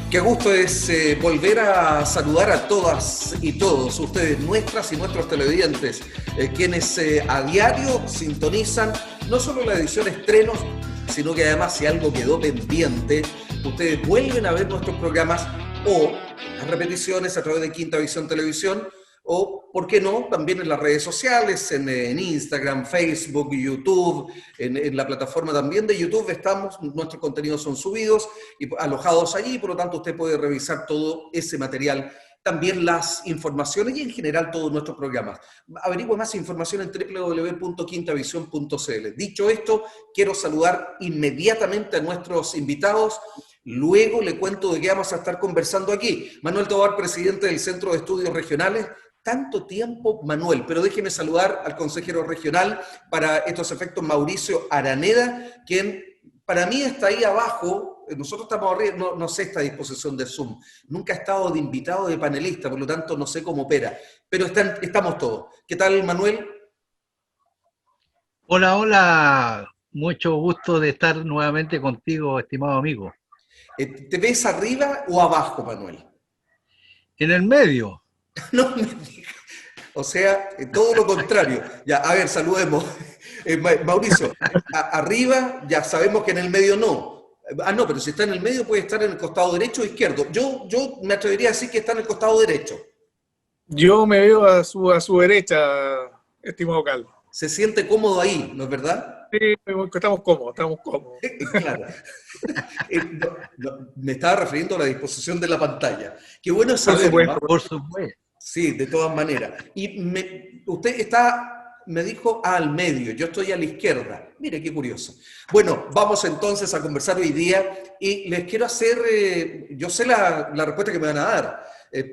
Qué gusto es volver a saludar a todas y todos ustedes, nuestras y nuestros televidentes, quienes a diario sintonizan no solo la edición estrenos, sino que además si algo quedó pendiente, ustedes vuelven a ver nuestros programas o las repeticiones a través de Quinta Visión Televisión o, ¿por qué no?, también en las redes sociales, en Instagram, Facebook, YouTube, en la plataforma también de YouTube estamos, nuestros contenidos son subidos y alojados allí, por lo tanto usted puede revisar todo ese material, también las informaciones y en general todos nuestros programas. Averigüe más información en www.quintavision.cl. Dicho esto, quiero saludar inmediatamente a nuestros invitados. Luego le cuento de qué vamos a estar conversando aquí. Manuel Tovar, presidente del Centro de Estudios Regionales. Tanto tiempo, Manuel, pero déjeme saludar al consejero regional para estos efectos, Mauricio Araneda, quien para mí está ahí abajo. Nosotros estamos arriba, no sé esta disposición de Zoom, nunca he estado de invitado, de panelista, por lo tanto no sé cómo opera, pero estamos todos. ¿Qué tal, Manuel? Hola, hola, mucho gusto de estar nuevamente contigo, estimado amigo. ¿Te ves arriba o abajo, Manuel? En el medio. No me digas. O sea, todo lo contrario. Ya, a ver, saludemos. Mauricio, arriba ya sabemos que en el medio no. Ah, no, pero si está en el medio puede estar en el costado derecho o izquierdo. Yo me atrevería a decir que está en el costado derecho. Yo me veo a su derecha, estimado Carlos. Se siente cómodo ahí, ¿no es verdad? Sí, estamos cómodos, estamos cómodos. Claro. Me estaba refiriendo a la disposición de la pantalla. Qué bueno saberlo, ¿no? Por supuesto. Sí, de todas maneras. Y usted está, me dijo, al medio, yo estoy a la izquierda. Mire, qué curioso. Bueno, vamos entonces a conversar hoy día y les quiero hacer, yo sé la respuesta que me van a dar,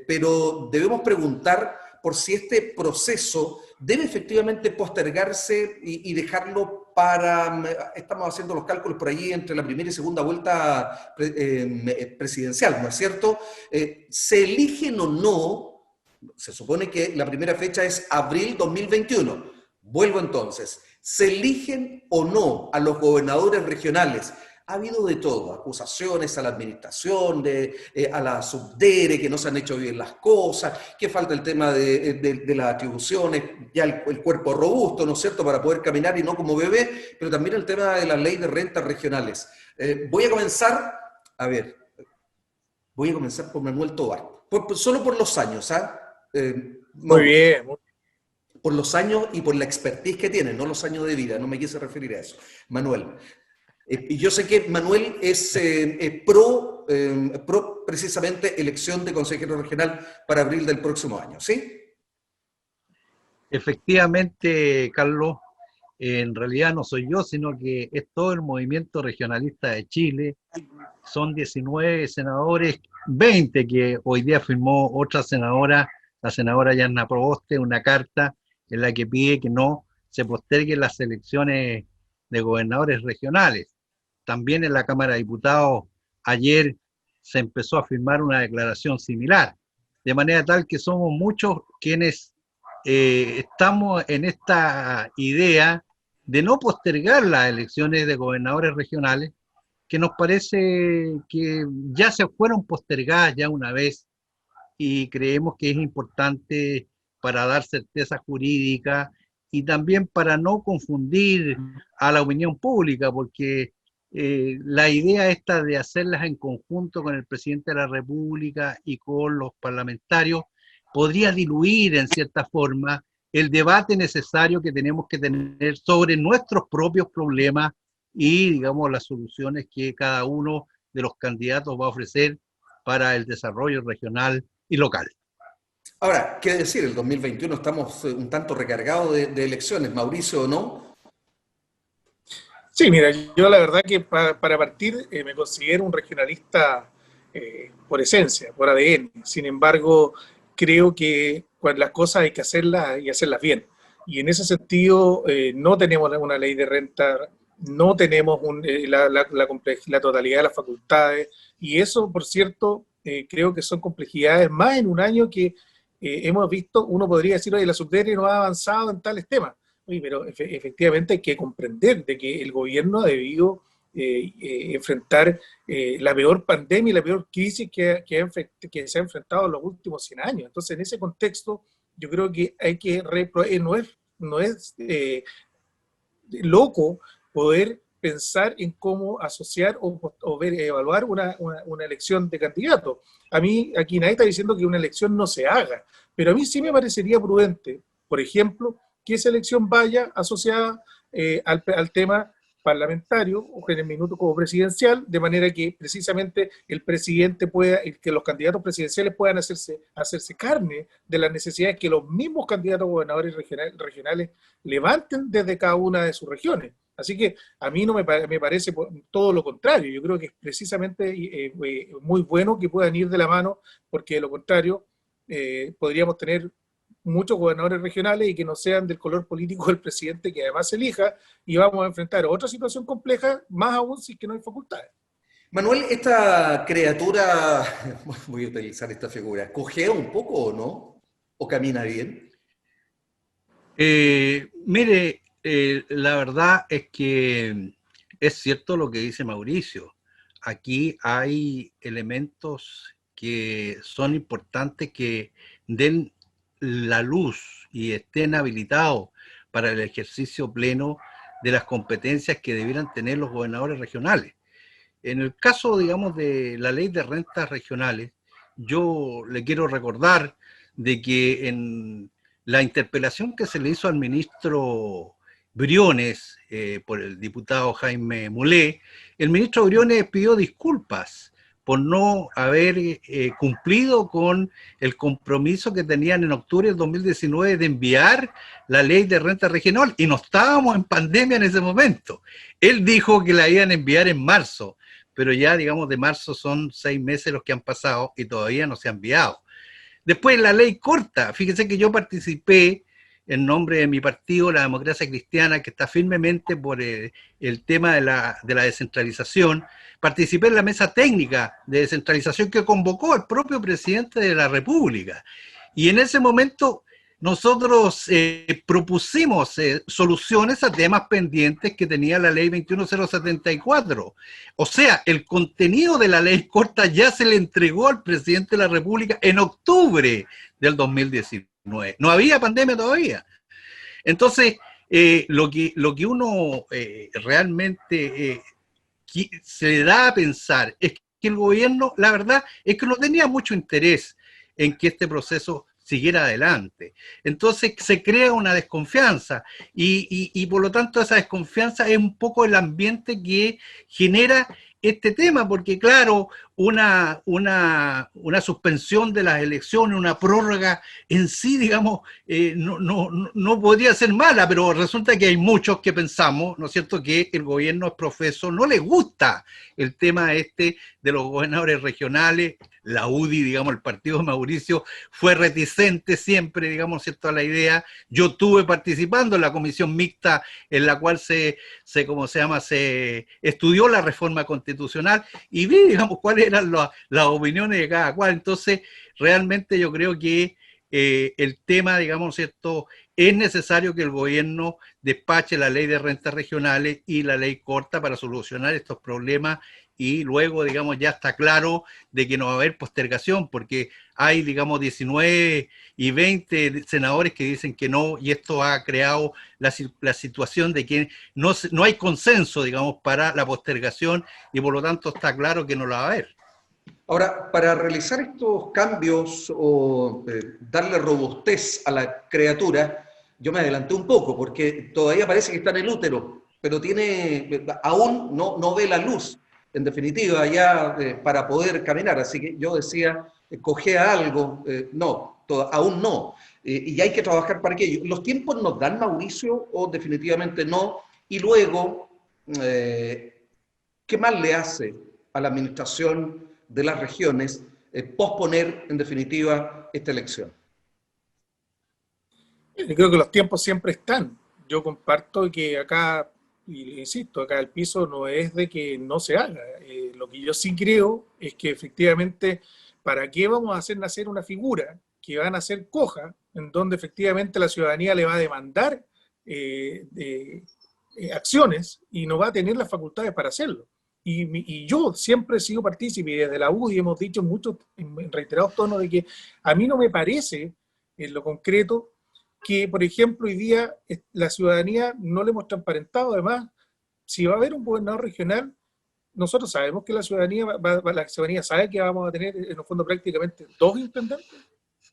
pero debemos preguntar por si este proceso debe efectivamente postergarse y dejarlo para, estamos haciendo los cálculos por allí entre la primera y segunda vuelta presidencial, ¿no es cierto? ¿Se eligen o no? Se supone que la primera fecha es abril 2021. Vuelvo entonces. ¿Se eligen o no a los gobernadores regionales? Ha habido de todo, acusaciones a la administración, a la subdere, que no se han hecho bien las cosas, que falta el tema de las atribuciones, ya el cuerpo robusto, ¿no es cierto?, para poder caminar y no como bebé, pero también el tema de la ley de rentas regionales. Voy a comenzar por Manuel Tovar, solo por los años, ¿ah? Muy bien. Por los años y por la expertise que tiene, no los años de vida, no me quise referir a eso. Manuel. Y yo sé que Manuel es pro precisamente elección de consejero regional para abril del próximo año, ¿sí? Efectivamente, Carlos, en realidad no soy yo, sino que es todo el movimiento regionalista de Chile. Son 19 senadores, 20 que hoy día firmó otra senadora, la senadora Yanna Proboste, una carta en la que pide que no se posterguen las elecciones de gobernadores regionales. También en la Cámara de Diputados ayer se empezó a firmar una declaración similar, de manera tal que somos muchos quienes estamos en esta idea de no postergar las elecciones de gobernadores regionales, que nos parece que ya se fueron postergadas ya una vez y creemos que es importante para dar certeza jurídica y también para no confundir a la opinión pública, porque la idea esta de hacerlas en conjunto con el presidente de la República y con los parlamentarios podría diluir en cierta forma el debate necesario que tenemos que tener sobre nuestros propios problemas y, digamos, las soluciones que cada uno de los candidatos va a ofrecer para el desarrollo regional y local. Ahora, ¿qué decir? El 2021 estamos un tanto recargados de elecciones, Mauricio, ¿o no? Sí, mira, yo la verdad que para partir me considero un regionalista por esencia, por ADN. Sin embargo, creo que las cosas hay que hacerlas y hacerlas bien. Y en ese sentido, no tenemos una ley de renta, no tenemos la totalidad de las facultades. Y eso, por cierto, creo que son complejidades más en un año que hemos visto, uno podría decir, oye, la subdere no ha avanzado en tales temas. Oye, pero efectivamente hay que comprender de que el gobierno ha debido enfrentar la peor pandemia y la peor crisis que se ha enfrentado en los últimos 100 años. Entonces, en ese contexto, yo creo que hay que, no es loco poder pensar en cómo asociar o evaluar una elección de candidato. A mí, aquí nadie está diciendo que una elección no se haga, pero a mí sí me parecería prudente, por ejemplo, que esa elección vaya asociada al tema parlamentario o en el minuto como presidencial, de manera que precisamente el presidente pueda, que los candidatos presidenciales puedan hacerse carne de las necesidades que los mismos candidatos gobernadores regionales levanten desde cada una de sus regiones. Así que a mí no me parece todo lo contrario. Yo creo que es precisamente muy bueno que puedan ir de la mano, porque de lo contrario podríamos tener muchos gobernadores regionales y que no sean del color político del presidente, que además se elija, y vamos a enfrentar otra situación compleja, más aún si es que no hay facultades. Manuel, esta criatura, voy a utilizar esta figura, ¿cojea un poco o no? ¿O camina bien? Mire, la verdad es que es cierto lo que dice Mauricio. Aquí hay elementos que son importantes que den la luz y estén habilitados para el ejercicio pleno de las competencias que debieran tener los gobernadores regionales. En el caso, digamos, de la ley de rentas regionales, yo le quiero recordar de que en la interpelación que se le hizo al ministro Briones por el diputado Jaime Mulé, el ministro Briones pidió disculpas por no haber cumplido con el compromiso que tenían en octubre del 2019 de enviar la ley de renta regional, y no estábamos en pandemia en ese momento. Él dijo que la iban a enviar en marzo, pero ya, digamos, de marzo son 6 meses los que han pasado y todavía no se ha enviado. Después, la ley corta. Fíjense que yo participé en nombre de mi partido, la Democracia Cristiana, que está firmemente por el tema de la descentralización. Participé en la mesa técnica de descentralización que convocó el propio presidente de la República. Y en ese momento nosotros propusimos soluciones a temas pendientes que tenía la ley 21074. O sea, el contenido de la ley corta ya se le entregó al presidente de la República en octubre del 2019. No había pandemia todavía. Entonces, lo que uno realmente se da a pensar es que el gobierno, la verdad, es que no tenía mucho interés en que este proceso siguiera adelante. Entonces se crea una desconfianza y por lo tanto esa desconfianza es un poco el ambiente que genera este tema, porque claro, una suspensión de las elecciones, una prórroga en sí, digamos, no podría ser mala, pero resulta que hay muchos que pensamos, ¿no es cierto?, que el gobierno es profeso, no le gusta el tema de los gobernadores regionales. La UDI, digamos, el partido de Mauricio, fue reticente siempre, digamos, ¿cierto?, a la idea. Yo estuve participando en la comisión mixta en la cual se estudió la reforma constitucional y vi, digamos, cuáles eran las opiniones de cada cual. Entonces, realmente yo creo que el tema, digamos, ¿cierto?, es necesario que el gobierno despache la ley de rentas regionales y la ley corta para solucionar estos problemas, y luego, digamos, ya está claro de que no va a haber postergación, porque hay, digamos, 19 y 20 senadores que dicen que no, y esto ha creado la situación de que no hay consenso, digamos, para la postergación, y por lo tanto está claro que no la va a haber. Ahora, para realizar estos cambios o darle robustez a la criatura, yo me adelanté un poco, porque todavía parece que está en el útero, pero aún no ve la luz, en definitiva, ya para poder caminar. Así que yo decía, cojea algo, aún no. Y hay que trabajar para aquello. ¿Los tiempos nos dan, Mauricio, o definitivamente no? Y luego, ¿qué más le hace a la administración de las regiones posponer, en definitiva, esta elección? Yo creo que los tiempos siempre están. Yo comparto que acá, y insisto, acá el piso no es de que no se haga. Lo que yo sí creo es que efectivamente, ¿para qué vamos a hacer nacer una figura que va a nacer coja, en donde efectivamente la ciudadanía le va a demandar acciones y no va a tener las facultades para hacerlo. Y yo siempre he sido partícipe, y desde la UDI hemos dicho en reiterados tonos de que a mí no me parece, en lo concreto, que, por ejemplo, hoy día la ciudadanía no le hemos transparentado. Además, si va a haber un gobernador regional, nosotros sabemos que la ciudadanía, la ciudadanía sabe que vamos a tener, en el fondo, prácticamente 2 intendentes,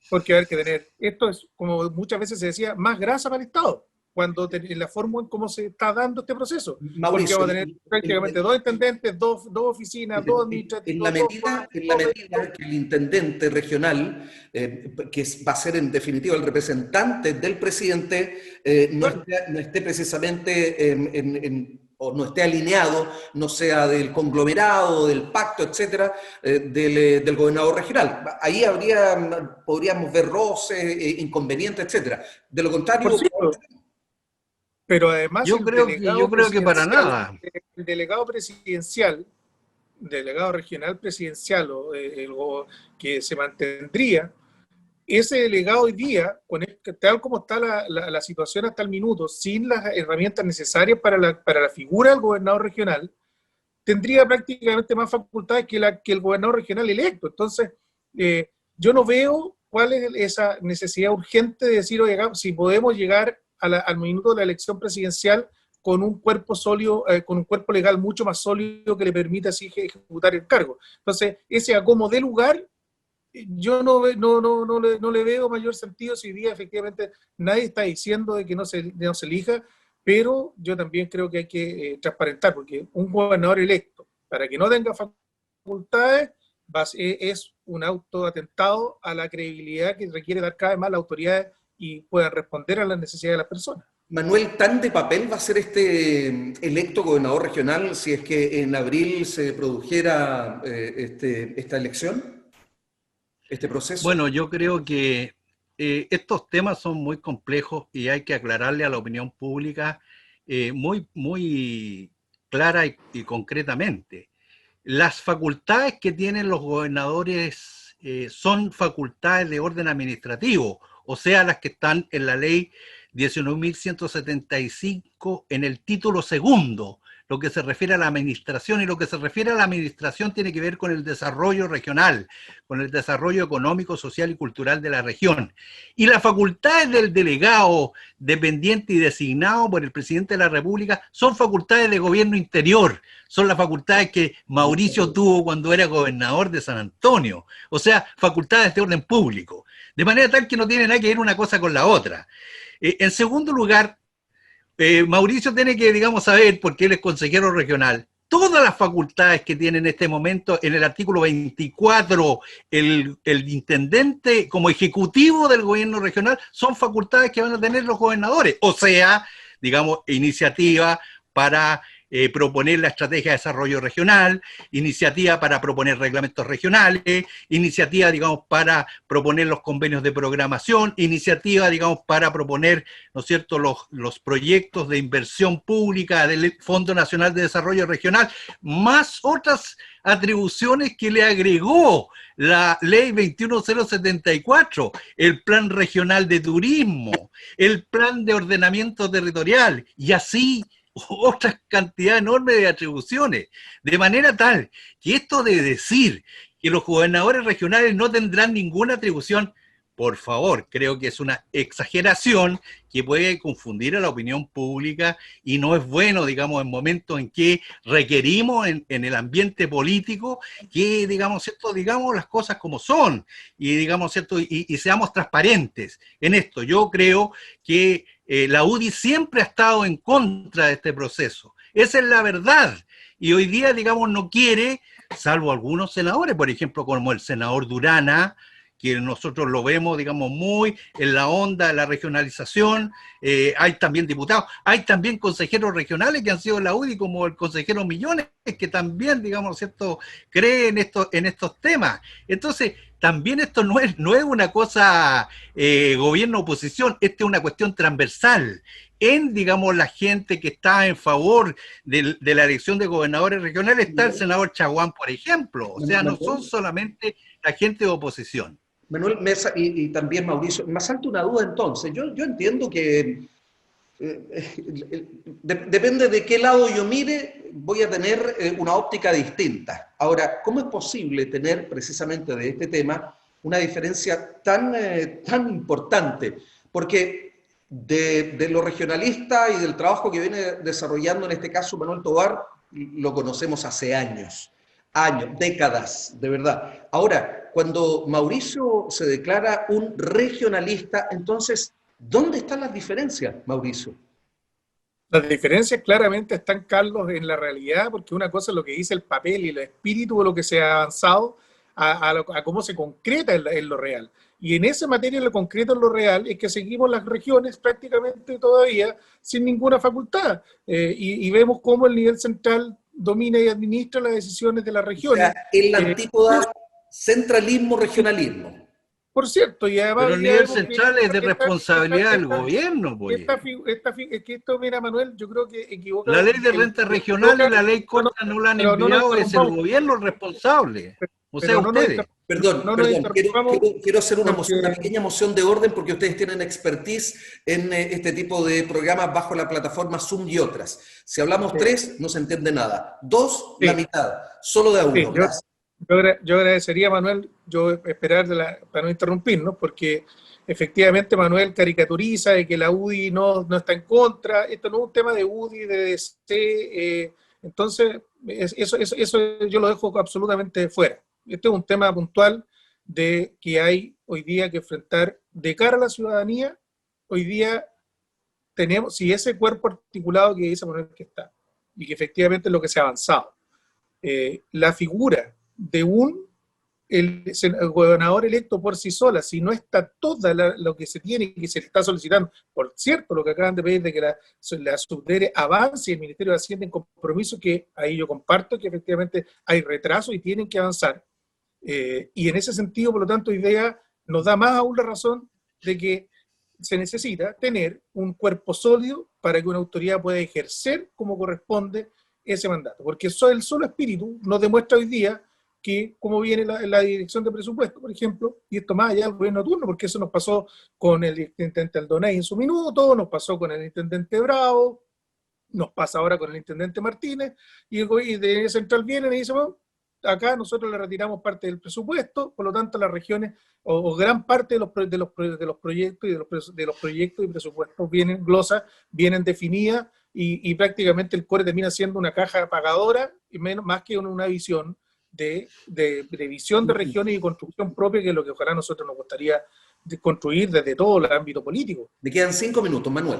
porque va a haber que tener, esto es, como muchas veces se decía, más grasa para el Estado, cuando en la forma en cómo se está dando este proceso. Porque Mauricio, vamos a tener prácticamente 2 intendentes, dos oficinas, 2 administrativos. en la medida que el intendente regional, va a ser en definitiva el representante del presidente, no esté precisamente o no esté alineado, no sea del conglomerado, del pacto, etcétera, del gobernador regional. Ahí podríamos ver roces, inconvenientes, etcétera. De lo contrario, pero además yo creo que para nada. El delegado presidencial, delegado regional presidencial, que se mantendría, ese delegado hoy día, tal como está la situación hasta el minuto, sin las herramientas necesarias para la figura del gobernador regional, tendría prácticamente más facultades que el gobernador regional electo. Entonces, yo no veo cuál es esa necesidad urgente de decir, oye, si podemos llegar al minuto de la elección presidencial con un cuerpo sólido, con un cuerpo legal mucho más sólido que le permita así ejecutar el cargo. Entonces, ese acomodo de lugar, yo no le veo mayor sentido si hoy día efectivamente nadie está diciendo de que no se elija, pero yo también creo que hay que transparentar, porque un gobernador electo, para que no tenga facultades, es un autoatentado a la credibilidad que requiere dar cada vez más la autoridad y puedan responder a las necesidades de las personas. Manuel, ¿tan de papel va a ser este electo gobernador regional si es que en abril se produjera esta elección, este proceso? Bueno, yo creo que estos temas son muy complejos y hay que aclararle a la opinión pública muy clara y concretamente. Las facultades que tienen los gobernadores son facultades de orden administrativo, o sea, las que están en la ley 19.175 en el título segundo, lo que se refiere a la administración, y lo que se refiere a la administración tiene que ver con el desarrollo regional, con el desarrollo económico, social y cultural de la región. Y las facultades del delegado dependiente y designado por el presidente de la República son facultades de gobierno interior, son las facultades que Mauricio tuvo cuando era gobernador de San Antonio, o sea, facultades de orden público, de manera tal que no tiene nada que ver una cosa con la otra. En segundo lugar, Mauricio tiene que, digamos, saber, porque él es consejero regional, todas las facultades que tiene en este momento en el artículo 24 el intendente como ejecutivo del gobierno regional son facultades que van a tener los gobernadores, o sea, digamos, iniciativa para proponer la estrategia de desarrollo regional, iniciativa para proponer reglamentos regionales, iniciativa, digamos, para proponer los convenios de programación, iniciativa, digamos, para proponer, ¿no es cierto?, los proyectos de inversión pública del Fondo Nacional de Desarrollo Regional, más otras atribuciones que le agregó la ley 21074, el plan regional de turismo, el plan de ordenamiento territorial, y así otra cantidad enorme de atribuciones, de manera tal que esto de decir que los gobernadores regionales no tendrán ninguna atribución, por favor, creo que es una exageración que puede confundir a la opinión pública y no es bueno, digamos, en momentos en que requerimos en el ambiente político que, digamos, ¿cierto?, digamos las cosas como son y, digamos, ¿cierto?, y seamos transparentes en esto. Yo creo que la UDI siempre ha estado en contra de este proceso. Esa es la verdad. Y hoy día, digamos, no quiere, salvo algunos senadores, por ejemplo, como el senador Durana, que nosotros lo vemos, digamos, muy en la onda de la regionalización. Hay también diputados, hay también consejeros regionales que han sido de la UDI, como el consejero Millones, que también, digamos, ¿cierto?, cree en estos temas. Entonces, también esto no es una cosa gobierno-oposición, esta es una cuestión transversal en, digamos, la gente que está en favor de la elección de gobernadores regionales. Está el senador Chaguán, por ejemplo, o sea, no son solamente la gente de oposición. Manuel Mesa y también Mauricio, me salta una duda entonces. Yo entiendo que depende de qué lado yo mire, voy a tener una óptica distinta. Ahora, ¿cómo es posible tener precisamente de este tema una diferencia tan importante? Porque de lo regionalista y del trabajo que viene desarrollando en este caso Manuel Tovar, lo conocemos hace años, décadas, de verdad. Ahora, cuando Mauricio se declara un regionalista, entonces, ¿dónde están las diferencias, Mauricio? Las diferencias claramente están, Carlos, en la realidad, porque una cosa es lo que dice el papel y el espíritu de lo que se ha avanzado a cómo se concreta en lo real. Y en esa materia, en lo concreto, en lo real, es que seguimos las regiones prácticamente todavía sin ninguna facultad. Y vemos cómo el nivel central domina y administra las decisiones de las O regiones. sea, en la antípoda centralismo-regionalismo. Por cierto, y además Pero hoy el día nivel vemos central es de responsabilidad del gobierno, pues. es que esto, mira, Manuel, yo creo que equivoca. La ley de renta regional y la ley corta no la han pero no nos enviado, es el interrumpamos. gobierno el responsable. O sea, Pero no nos ustedes. Perdón, no nos interrumpamos quiero hacer una porque pequeña moción de orden porque ustedes tienen expertise en este tipo de programas bajo la plataforma Zoom y otras. Si hablamos tres, no se entiende nada. Dos, sí, la mitad. Solo de a uno. sí, Gracias. yo agradecería, Manuel, esperar para no interrumpirnos, porque efectivamente Manuel caricaturiza de que la UDI no está en contra. Esto no es un tema de UDI, de DC, entonces eso yo lo dejo absolutamente fuera. Este es un tema puntual de que hay hoy día que enfrentar de cara a la ciudadanía. Hoy día tenemos, si ese cuerpo articulado que dice Manuel que está, y que efectivamente es lo que se ha avanzado, la figura de el gobernador electo por sí sola, si no está toda lo que se tiene y que se le está solicitando, por cierto, lo que acaban de pedir de que la subdere avance y el Ministerio de Hacienda en compromiso, que ahí yo comparto que efectivamente hay retraso y tienen que avanzar. Y en ese sentido, por lo tanto, IDEA nos da más aún la razón de que se necesita tener un cuerpo sólido para que una autoridad pueda ejercer como corresponde ese mandato, porque el solo espíritu nos demuestra hoy día que cómo viene la dirección de presupuesto, por ejemplo, y esto más allá del gobierno de turno, porque eso nos pasó con el intendente Aldonay en su minuto, nos pasó con el intendente Bravo, nos pasa ahora con el intendente Martínez, y el de Central viene y dice, bueno, acá nosotros le retiramos parte del presupuesto, por lo tanto las regiones, o gran parte de los proyectos y de los proyectos y presupuestos vienen definidas, y prácticamente el CORE termina siendo una caja pagadora, y más que una visión de visión de regiones y construcción propia, que es lo que ojalá a nosotros nos gustaría construir desde todo el ámbito político. Me quedan 5 minutos, Manuel.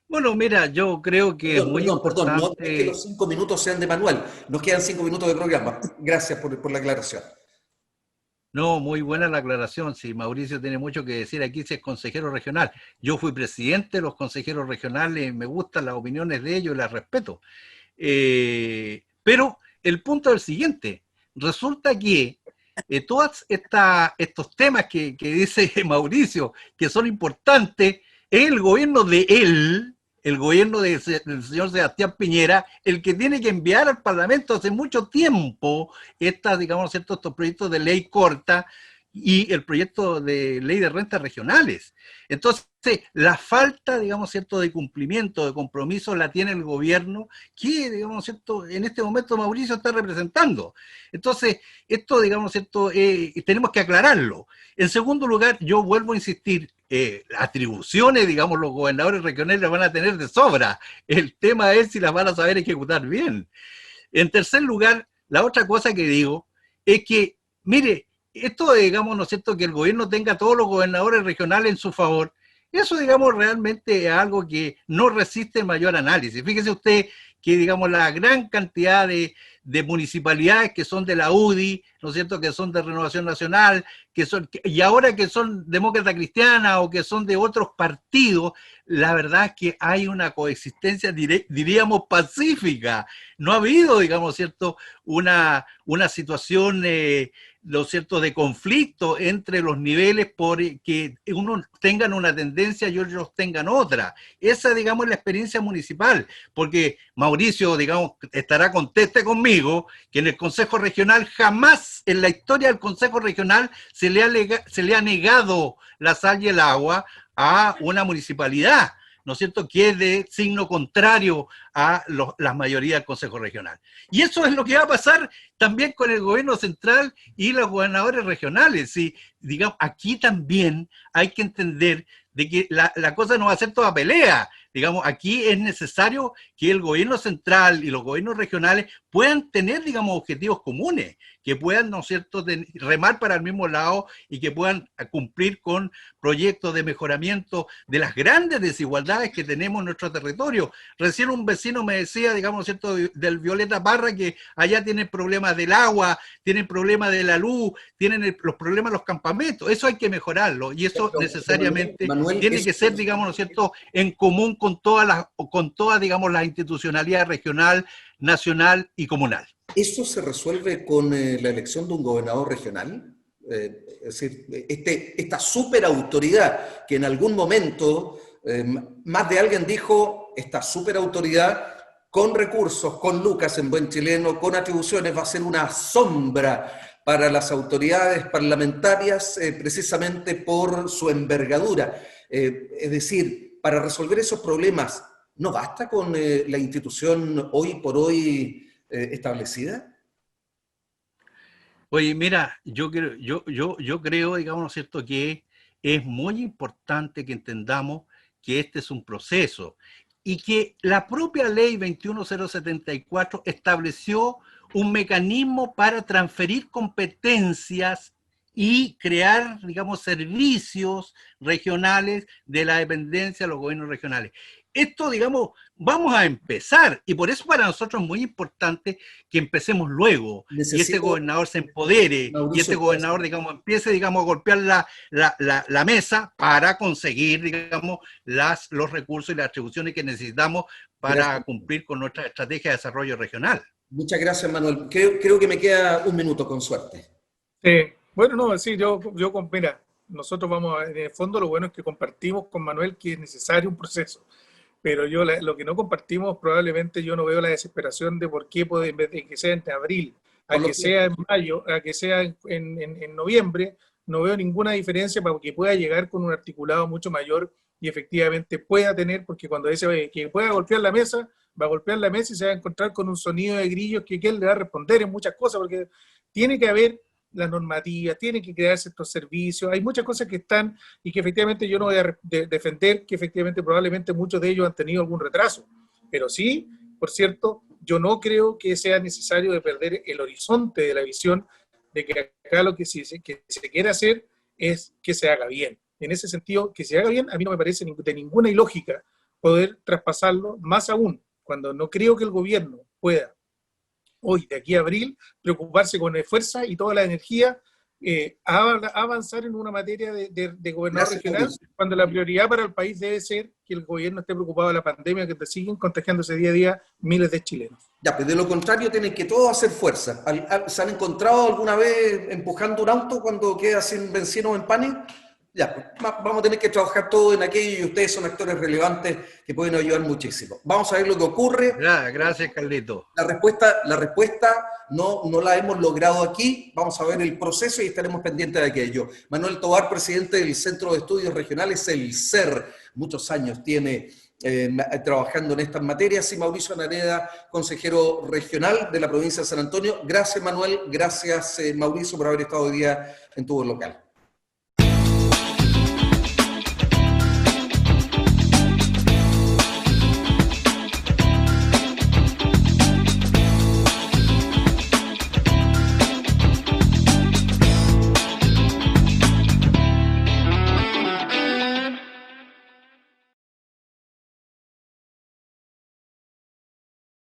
Bueno, mira, yo creo que es muy importante. No es que los 5 minutos sean de Manuel, nos quedan 5 minutos de programa. Gracias por la aclaración. No, muy buena la aclaración. Sí, Mauricio tiene mucho que decir aquí si es consejero regional. Yo fui presidente de los consejeros regionales, me gustan las opiniones de ellos y las respeto. Pero el punto es el siguiente. Resulta que todos estos temas que dice Mauricio, que son importantes, es el gobierno de él, el gobierno del señor Sebastián Piñera, el que tiene que enviar al Parlamento hace mucho tiempo estos proyectos de ley corta y el proyecto de ley de rentas regionales. Entonces, la falta, de cumplimiento, de compromiso, la tiene el gobierno que, en este momento Mauricio está representando. Entonces, esto, tenemos que aclararlo. En segundo lugar, yo vuelvo a insistir, atribuciones, los gobernadores regionales las van a tener de sobra. El tema es si las van a saber ejecutar bien. En tercer lugar, la otra cosa que digo es que, mire, esto, que el gobierno tenga a todos los gobernadores regionales en su favor, eso, realmente es algo que no resiste mayor análisis. Fíjese usted que, la gran cantidad de municipalidades que son de la UDI, ¿no es cierto?, que son de Renovación Nacional, y ahora que son Demócrata Cristiana o que son de otros partidos, la verdad es que hay una coexistencia, diríamos, pacífica. No ha habido, una situación, ¿no es cierto?, de conflicto entre los niveles por que unos tengan una tendencia y otros tengan otra. Esa, es la experiencia municipal, porque Mauricio, estará conteste conmigo que en el Consejo Regional jamás vez en la historia del Consejo Regional se le ha negado la sal y el agua a una municipalidad, ¿no es cierto?, que es de signo contrario a la mayoría del Consejo Regional. Y eso es lo que va a pasar también con el gobierno central y los gobernadores regionales. Y, digamos, aquí también hay que entender de que la cosa no va a ser toda pelea. Digamos, aquí es necesario que el gobierno central y los gobiernos regionales puedan tener, digamos, objetivos comunes, que puedan, ¿no es cierto?, remar para el mismo lado y que puedan cumplir con proyectos de mejoramiento de las grandes desigualdades que tenemos en nuestro territorio. Recién un vecino me decía, digamos, ¿no es cierto?, del Violeta Parra, que allá tienen problemas del agua, tienen problemas de la luz, tienen los problemas de los campamentos. Eso hay que mejorarlo y eso necesariamente tiene que ser, digamos, ¿no es cierto?, en común con todas, digamos, la institucionalidad regional, nacional y comunal. ¿Eso se resuelve con la elección de un gobernador regional? Es decir, esta superautoridad que en algún momento más de alguien dijo, esta superautoridad con recursos, con lucas en buen chileno, con atribuciones, va a ser una sombra para las autoridades parlamentarias precisamente por su envergadura. Es decir, para resolver esos problemas, ¿no basta con la institución hoy por hoy establecida? Oye, mira, yo creo, digamos, ¿no es cierto?, que es muy importante que entendamos que este es un proceso y que la propia ley 21074 estableció un mecanismo para transferir competencias y crear, digamos, servicios regionales de la dependencia de los gobiernos regionales. Esto, digamos, vamos a empezar, y por eso para nosotros es muy importante que empecemos luego, y este gobernador se empodere, Mauricio, y este gobernador, digamos, empiece, digamos, a golpear la mesa para conseguir, digamos, los recursos y las atribuciones que necesitamos para cumplir con nuestra estrategia de desarrollo regional. Muchas gracias, Manuel. Creo que me queda un minuto, con suerte. Bueno, no, sí, mira, nosotros vamos, en el fondo lo bueno es que compartimos con Manuel que es necesario un proceso. Pero lo que no compartimos, probablemente yo no veo la desesperación de por qué en vez de que sea en abril, a que sea en mayo, a que sea en noviembre, no veo ninguna diferencia para que pueda llegar con un articulado mucho mayor y efectivamente pueda tener, porque cuando dice que pueda golpear la mesa, va a golpear la mesa y se va a encontrar con un sonido de grillos que él le va a responder en muchas cosas, porque tiene que haber la normativa, tienen que crearse estos servicios, hay muchas cosas que están y que efectivamente yo no voy a defender que efectivamente probablemente muchos de ellos han tenido algún retraso, pero sí, por cierto, yo no creo que sea necesario de perder el horizonte de la visión de que acá lo que se quiere hacer es que se haga bien. En ese sentido, que se haga bien, a mí no me parece de ninguna ilógica poder traspasarlo, más aún cuando no creo que el gobierno pueda hoy, de aquí a abril, preocuparse con fuerza y toda la energía a avanzar en una materia de gobernador regional, cuando la prioridad para el país debe ser que el gobierno esté preocupado de la pandemia, que te siguen contagiándose día a día miles de chilenos. Ya, pues de lo contrario tienen que todos hacer fuerza. ¿Se han encontrado alguna vez empujando un auto cuando queda sin benzino o en pánico? Ya, vamos a tener que trabajar todo en aquello y ustedes son actores relevantes que pueden ayudar muchísimo. Vamos a ver lo que ocurre. Gracias, Carlito. La respuesta no la hemos logrado aquí. Vamos a ver el proceso y estaremos pendientes de aquello. Manuel Tovar, presidente del Centro de Estudios Regionales, el CER, muchos años tiene trabajando en estas materias, y Mauricio Anareda, consejero regional de la provincia de San Antonio. Gracias, Manuel. Gracias, Mauricio, por haber estado hoy día en tu voz local.